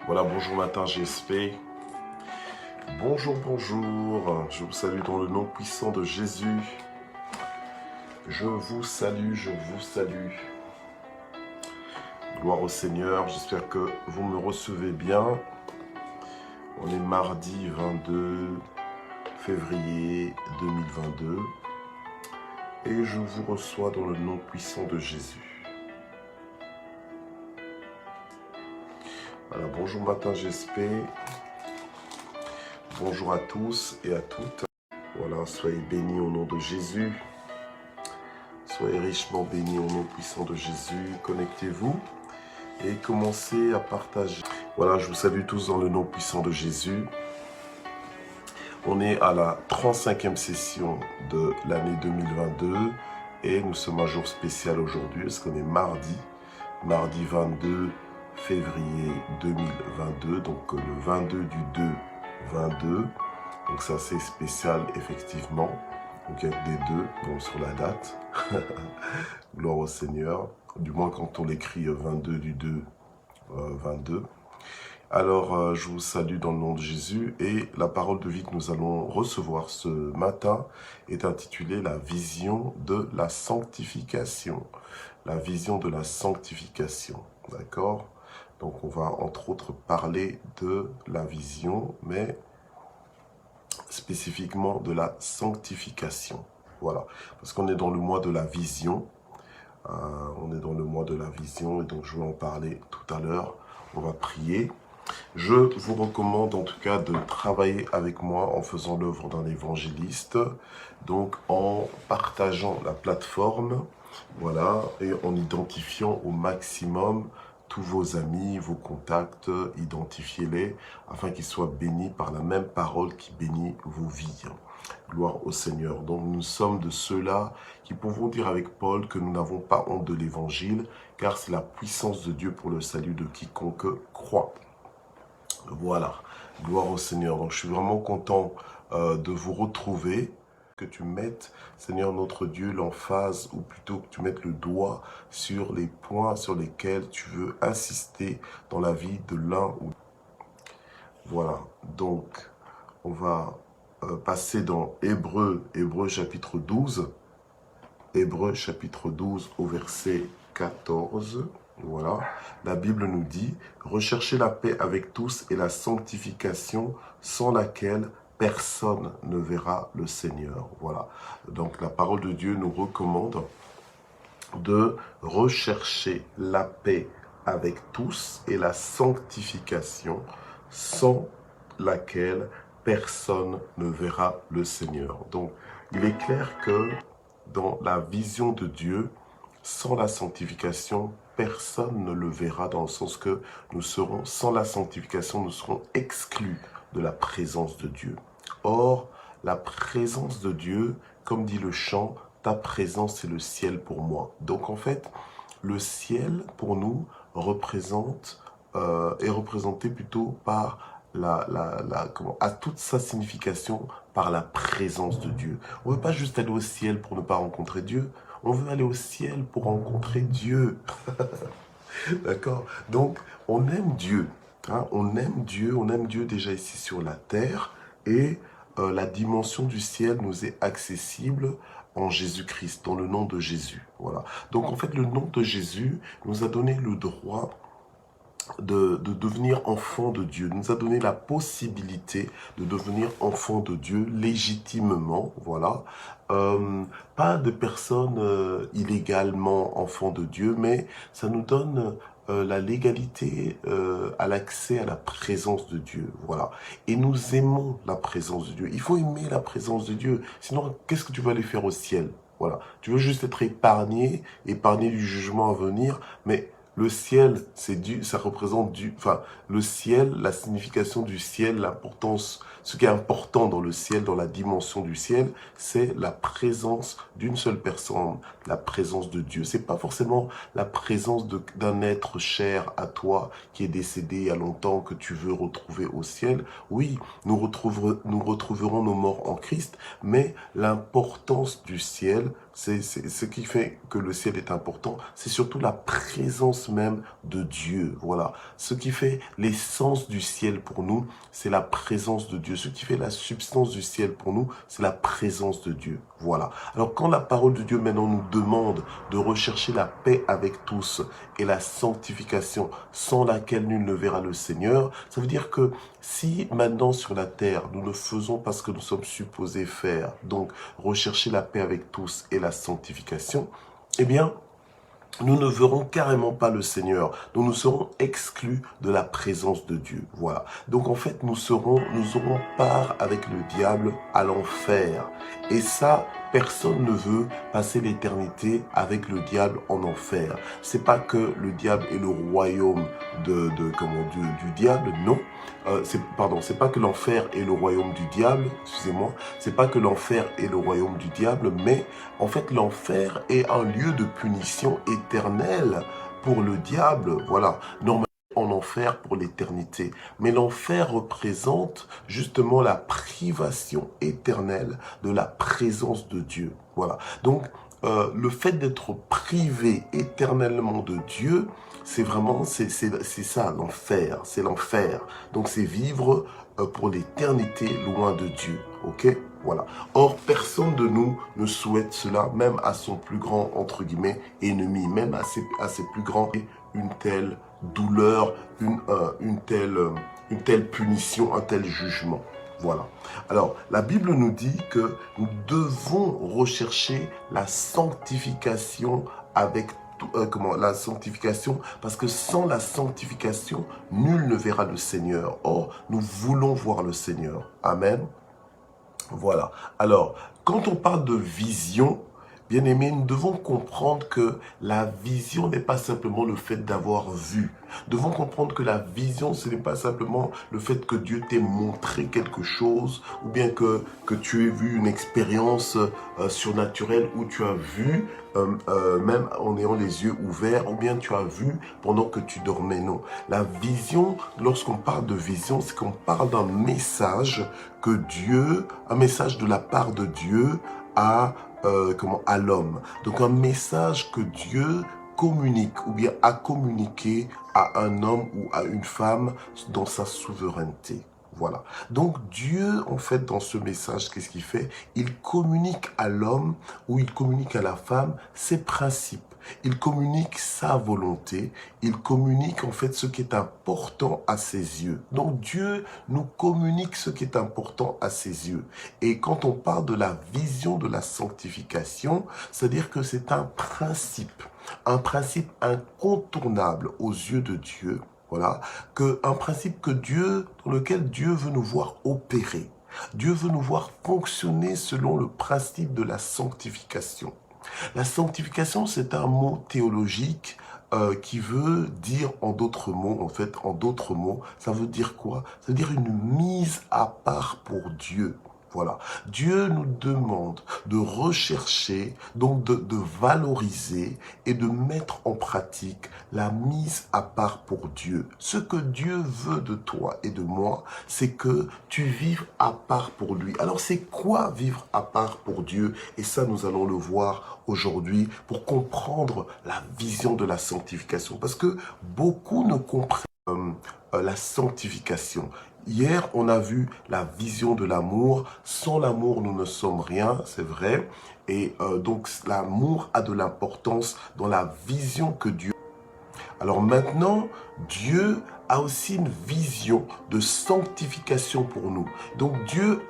Voilà, bonjour matin GSP. Bonjour, bonjour. Je vous salue dans le nom puissant de Jésus. Je vous salue, je vous salue. Gloire au Seigneur. J'espère que vous me recevez bien. On est mardi 22 février 2022. Et je vous reçois dans le nom puissant de Jésus. Voilà, bonjour matin GSP. Bonjour à tous et à toutes. Voilà, soyez bénis au nom de Jésus. Soyez richement bénis au nom puissant de Jésus. Connectez-vous et commencez à partager. Voilà, je vous salue tous dans le nom puissant de Jésus. On est à la 35e session de l'année 2022 et nous sommes un jour spécial aujourd'hui parce qu'on est mardi 22 février 2022, donc le 22 du 2, 22. Donc c'est assez spécial effectivement. Donc il y a des deux bon, sur la date. Gloire au Seigneur. Du moins quand on l'écrit 22 du 2, 22. Alors je vous salue dans le nom de Jésus. Et la parole de vie que nous allons recevoir ce matin est intitulée « La vision de la sanctification ». La vision de la sanctification. D'accord? Donc on va entre autres parler de la vision, mais spécifiquement de la sanctification. Voilà, parce qu'on est dans le mois de la vision. On est dans le mois de la vision et donc je vais en parler tout à l'heure. On va prier. Je vous recommande en tout cas de travailler avec moi en faisant l'œuvre d'un évangéliste. Donc en partageant la plateforme, voilà, et en identifiant au maximum tous vos amis, vos contacts, identifiez-les afin qu'ils soient bénis par la même parole qui bénit vos vies. Gloire au Seigneur. Donc nous sommes de ceux-là qui pouvons dire avec Paul que nous n'avons pas honte de l'évangile, car c'est la puissance de Dieu pour le salut de quiconque croit. Voilà, gloire au Seigneur. Donc je suis vraiment content de vous retrouver. Que tu mettes, Seigneur notre Dieu, l'emphase, ou plutôt que tu mettes le doigt sur les points sur lesquels tu veux insister dans la vie de l'un ou l'autre. Voilà, donc on va passer dans Hébreux chapitre 12. Hébreux chapitre 12 au verset 14. Voilà, la Bible nous dit « Recherchez la paix avec tous et la sanctification sans laquelle personne ne verra le Seigneur. » Voilà, donc la parole de Dieu nous recommande de rechercher la paix avec tous et la sanctification sans laquelle personne ne verra le Seigneur. Donc, il est clair que dans la vision de Dieu, sans la sanctification, personne ne le verra dans le sens que nous serons, sans la sanctification, nous serons exclus de la présence de Dieu. Or, la présence de Dieu, comme dit le chant, ta présence c'est le ciel pour moi. Donc en fait, le ciel pour nous est représenté plutôt par à toute sa signification par la présence de Dieu. On ne veut pas juste aller au ciel pour ne pas rencontrer Dieu, on veut aller au ciel pour rencontrer Dieu. D'accord? Donc, on aime Dieu. Hein? On aime Dieu déjà ici sur la terre et la dimension du ciel nous est accessible en Jésus-Christ, dans le nom de Jésus. Voilà. Donc, en fait, le nom de Jésus nous a donné le droit de devenir enfant de Dieu, nous a donné la possibilité de devenir enfant de Dieu légitimement, voilà. Pas de personnes illégalement enfants de Dieu, mais ça nous donne la légalité à l'accès à la présence de Dieu, voilà. Et nous aimons la présence de Dieu. Il faut aimer la présence de Dieu, sinon qu'est-ce que tu vas aller faire au ciel? Voilà. Tu veux juste être épargné du jugement à venir, mais le ciel, ça représente le ciel, la signification du ciel, l'importance, ce qui est important dans le ciel, dans la dimension du ciel, c'est la présence d'une seule personne, la présence de Dieu. C'est pas forcément la présence d'un être cher à toi qui est décédé il y a longtemps que tu veux retrouver au ciel. Oui, nous retrouverons nos morts en Christ, mais l'importance du ciel Ce qui fait que le ciel est important, c'est surtout la présence même de Dieu. Voilà. Ce qui fait l'essence du ciel pour nous, c'est la présence de Dieu. Ce qui fait la substance du ciel pour nous, c'est la présence de Dieu. Voilà. Alors quand la parole de Dieu maintenant nous demande de rechercher la paix avec tous et la sanctification sans laquelle nul ne verra le Seigneur, ça veut dire que si maintenant sur la terre, nous ne faisons pas ce que nous sommes supposés faire, donc rechercher la paix avec tous et la sanctification, eh bien, nous ne verrons carrément pas le Seigneur. Donc nous serons exclus de la présence de Dieu. Voilà. Donc en fait, nous aurons part avec le diable à l'enfer. Et ça, personne ne veut passer l'éternité avec le diable en enfer. C'est pas que le diable est le royaume du diable, non. C'est pas que l'enfer est le royaume du diable, excusez-moi. C'est pas que l'enfer est le royaume du diable, mais en fait, l'enfer est un lieu de punition éternelle pour le diable. Voilà. Normalement, en enfer pour l'éternité. Mais l'enfer représente justement la privation éternelle de la présence de Dieu. Voilà. Donc, le fait d'être privé éternellement de Dieu, c'est vraiment, c'est ça, l'enfer. C'est l'enfer. Donc, c'est vivre pour l'éternité loin de Dieu. Ok? Voilà. Or, personne de nous ne souhaite cela, même à son plus grand, entre guillemets, ennemi, même à ses plus grands, une telle douleur, une telle punition, un tel jugement. Voilà. Alors, la Bible nous dit que nous devons rechercher la sanctification avec la sanctification, parce que sans la sanctification, nul ne verra le Seigneur. Or, nous voulons voir le Seigneur. Amen. Voilà. Alors, quand on parle de vision, bien aimé, nous devons comprendre que la vision n'est pas simplement le fait d'avoir vu. Nous devons comprendre que la vision, ce n'est pas simplement le fait que Dieu t'ait montré quelque chose, ou bien que tu aies vu une expérience surnaturelle où tu as vu, même en ayant les yeux ouverts, ou bien tu as vu pendant que tu dormais. Non. La vision, lorsqu'on parle de vision, c'est qu'on parle d'un message que Dieu, un message de la part de Dieu à l'homme. Donc un message que Dieu communique ou bien a communiqué à un homme ou à une femme dans sa souveraineté. Voilà. Donc Dieu, en fait, dans ce message, qu'est-ce qu'il fait? Il communique à l'homme ou il communique à la femme ses principes. Il communique sa volonté. Il communique en fait ce qui est important à ses yeux. Donc Dieu nous communique ce qui est important à ses yeux. Et quand on parle de la vision de la sanctification, c'est-à-dire que c'est un principe incontournable aux yeux de Dieu. Voilà, un principe dans lequel Dieu veut nous voir opérer. Dieu veut nous voir fonctionner selon le principe de la sanctification. La sanctification, c'est un mot théologique qui veut dire en d'autres mots, ça veut dire quoi? Ça veut dire une mise à part pour Dieu. Voilà. Dieu nous demande de rechercher, donc de valoriser et de mettre en pratique la mise à part pour Dieu. Ce que Dieu veut de toi et de moi, c'est que tu vives à part pour lui. Alors c'est quoi vivre à part pour Dieu? Et ça, nous allons le voir aujourd'hui pour comprendre la vision de la sanctification. Parce que beaucoup ne comprennent la sanctification. Hier, on a vu la vision de l'amour. Sans l'amour, nous ne sommes rien, c'est vrai. Et donc, l'amour a de l'importance dans la vision que Dieu a. Alors maintenant, Dieu a aussi une vision de sanctification pour nous. Donc, Dieu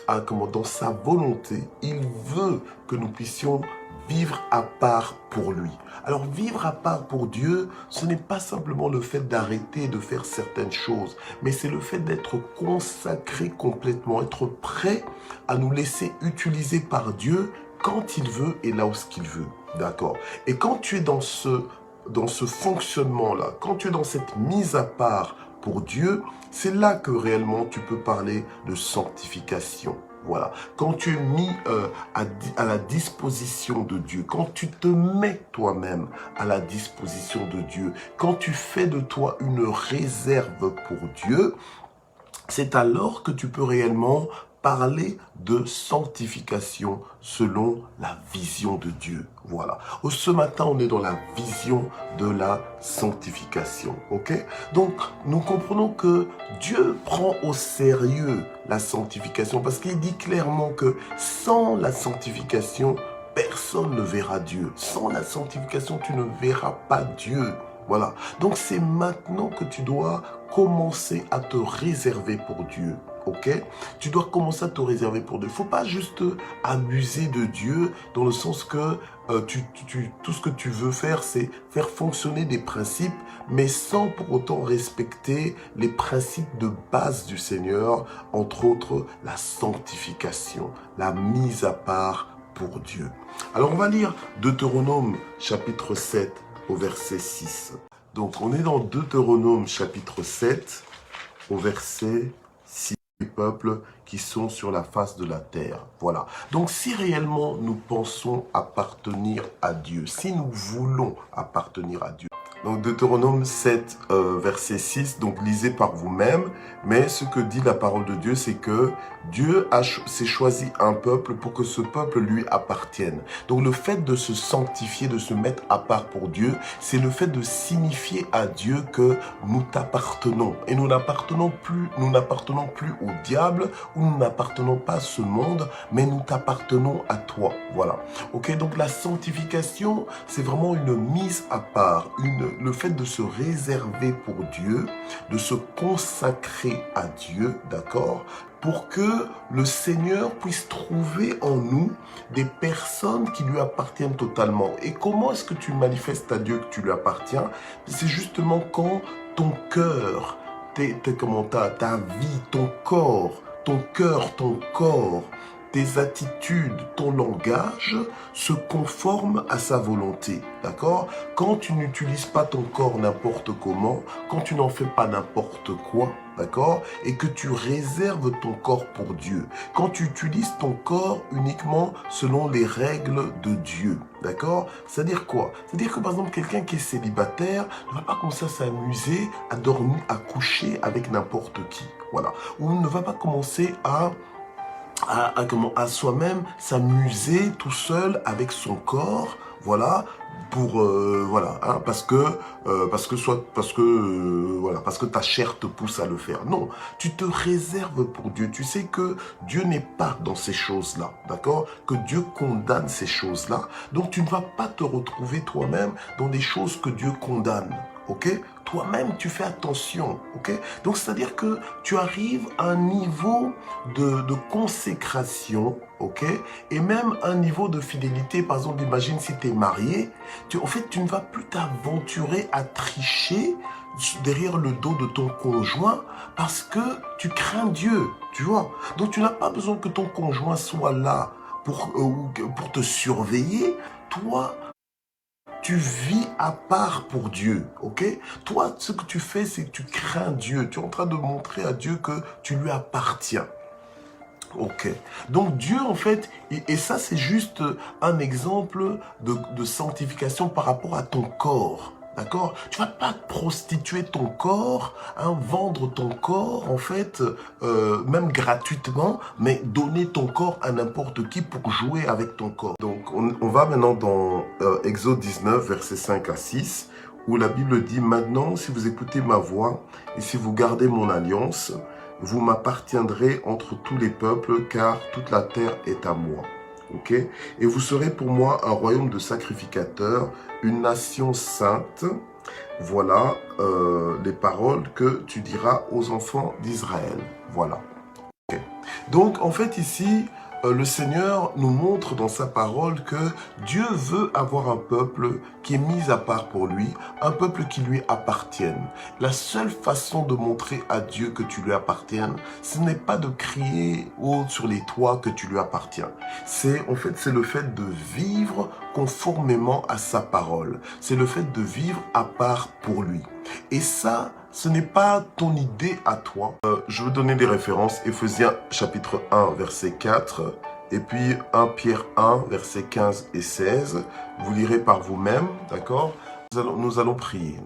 dans sa volonté, il veut que nous puissions vivre à part pour lui. Alors vivre à part pour Dieu, ce n'est pas simplement le fait d'arrêter de faire certaines choses, mais c'est le fait d'être consacré complètement, être prêt à nous laisser utiliser par Dieu quand il veut et là où il veut. D'accord? Et quand tu es dans ce fonctionnement-là, quand tu es dans cette mise à part pour Dieu, c'est là que réellement tu peux parler de sanctification. Voilà. Quand tu es mis à la disposition de Dieu, quand tu te mets toi-même à la disposition de Dieu, quand tu fais de toi une réserve pour Dieu, c'est alors que tu peux réellement parler de sanctification selon la vision de Dieu. Voilà. Ce matin, on est dans la vision de la sanctification. Ok? Donc, nous comprenons que Dieu prend au sérieux la sanctification parce qu'il dit clairement que sans la sanctification, personne ne verra Dieu. Sans la sanctification, tu ne verras pas Dieu. Voilà. Donc, c'est maintenant que tu dois commencer à te réserver pour Dieu. Ok? Tu dois commencer à te réserver pour Dieu. Il ne faut pas juste abuser de Dieu dans le sens que tout ce que tu veux faire, c'est faire fonctionner des principes, mais sans pour autant respecter les principes de base du Seigneur, entre autres la sanctification, la mise à part pour Dieu. Alors, on va lire Deutéronome chapitre 7 au verset 6. Donc, on est dans Deutéronome chapitre 7 au verset 6. Les peuples qui sont sur la face de la terre. Voilà. Donc, si réellement nous pensons appartenir à Dieu, si nous voulons appartenir à Dieu, donc Deutéronome 7, verset 6, donc lisez par vous-même, mais ce que dit la parole de Dieu, c'est que Dieu s'est choisi un peuple pour que ce peuple lui appartienne. Donc le fait de se sanctifier, de se mettre à part pour Dieu, c'est le fait de signifier à Dieu que nous t'appartenons. Et nous n'appartenons plus au diable, ou nous n'appartenons pas à ce monde, mais nous t'appartenons à toi. Voilà. Ok, donc la sanctification, c'est vraiment une mise à part, le fait de se réserver pour Dieu, de se consacrer à Dieu, d'accord, pour que le Seigneur puisse trouver en nous des personnes qui lui appartiennent totalement. Et comment est-ce que tu manifestes à Dieu que tu lui appartiens? C'est justement quand ton cœur, ta vie, ton corps, ton cœur, ton corps, tes attitudes, ton langage se conforment à sa volonté, d'accord? Quand tu n'utilises pas ton corps n'importe comment, quand tu n'en fais pas n'importe quoi, d'accord? Et que tu réserves ton corps pour Dieu. Quand tu utilises ton corps uniquement selon les règles de Dieu, d'accord? C'est-à-dire quoi? C'est-à-dire que par exemple, quelqu'un qui est célibataire ne va pas commencer à s'amuser, à dormir, à coucher avec n'importe qui, voilà. Ou ne va pas commencer à soi-même s'amuser tout seul avec son corps, voilà, pour voilà, hein, parce que ta chair te pousse à le faire. Non, tu te réserves pour Dieu. Tu sais que Dieu n'est pas dans ces choses-là, d'accord? Que Dieu condamne ces choses-là. Donc tu ne vas pas te retrouver toi-même dans des choses que Dieu condamne. Ok? Toi-même, tu fais attention. Ok? Donc, c'est-à-dire que tu arrives à un niveau de consécration, ok? Et même un niveau de fidélité. Par exemple, imagine si tu es marié. En fait, tu ne vas plus t'aventurer à tricher derrière le dos de ton conjoint parce que tu crains Dieu, tu vois? Donc, tu n'as pas besoin que ton conjoint soit là pour te surveiller. Toi, tu vis à part pour Dieu, ok? Toi, ce que tu fais, c'est que tu crains Dieu. Tu es en train de montrer à Dieu que tu lui appartiens. Ok. Donc Dieu, en fait, et ça, c'est juste un exemple de sanctification par rapport à ton corps. D'accord? Tu vas pas prostituer ton corps, hein, vendre ton corps, en fait, même gratuitement, mais donner ton corps à n'importe qui pour jouer avec ton corps. Donc, on va maintenant dans Exode 19, versets 5 à 6, où la Bible dit « Maintenant, si vous écoutez ma voix et si vous gardez mon alliance, vous m'appartiendrez entre tous les peuples, car toute la terre est à moi. » Ok? Et vous serez pour moi un royaume de sacrificateurs, une nation sainte. Voilà les paroles que tu diras aux enfants d'Israël. Voilà. Okay. Donc, en fait, ici, le Seigneur nous montre dans sa parole que Dieu veut avoir un peuple qui est mis à part pour lui, un peuple qui lui appartienne. La seule façon de montrer à Dieu que tu lui appartiennes, ce n'est pas de crier haut sur les toits que tu lui appartiens. C'est le fait de vivre conformément à sa parole. C'est le fait de vivre à part pour lui. Et ça, ce n'est pas ton idée à toi. Je veux donner des références. Éphésiens chapitre 1, verset 4. Et puis 1 Pierre 1, verset 15 et 16. Vous lirez par vous-même, d'accord? Nous allons prier.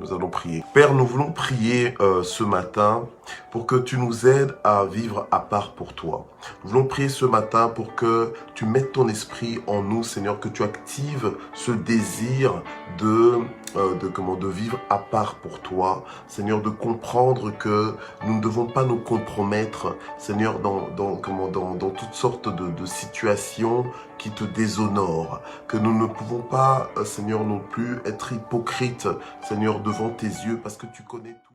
Père, nous voulons prier ce matin pour que tu nous aides à vivre à part pour toi. Nous voulons prier ce matin pour que tu mettes ton esprit en nous, Seigneur, que tu actives ce désir de vivre à part pour toi, Seigneur, de comprendre que nous ne devons pas nous compromettre, Seigneur, dans toutes sortes de situations qui te déshonorent, que nous ne pouvons pas, Seigneur, non plus être hypocrites, Seigneur, devant tes yeux, parce que tu connais tout.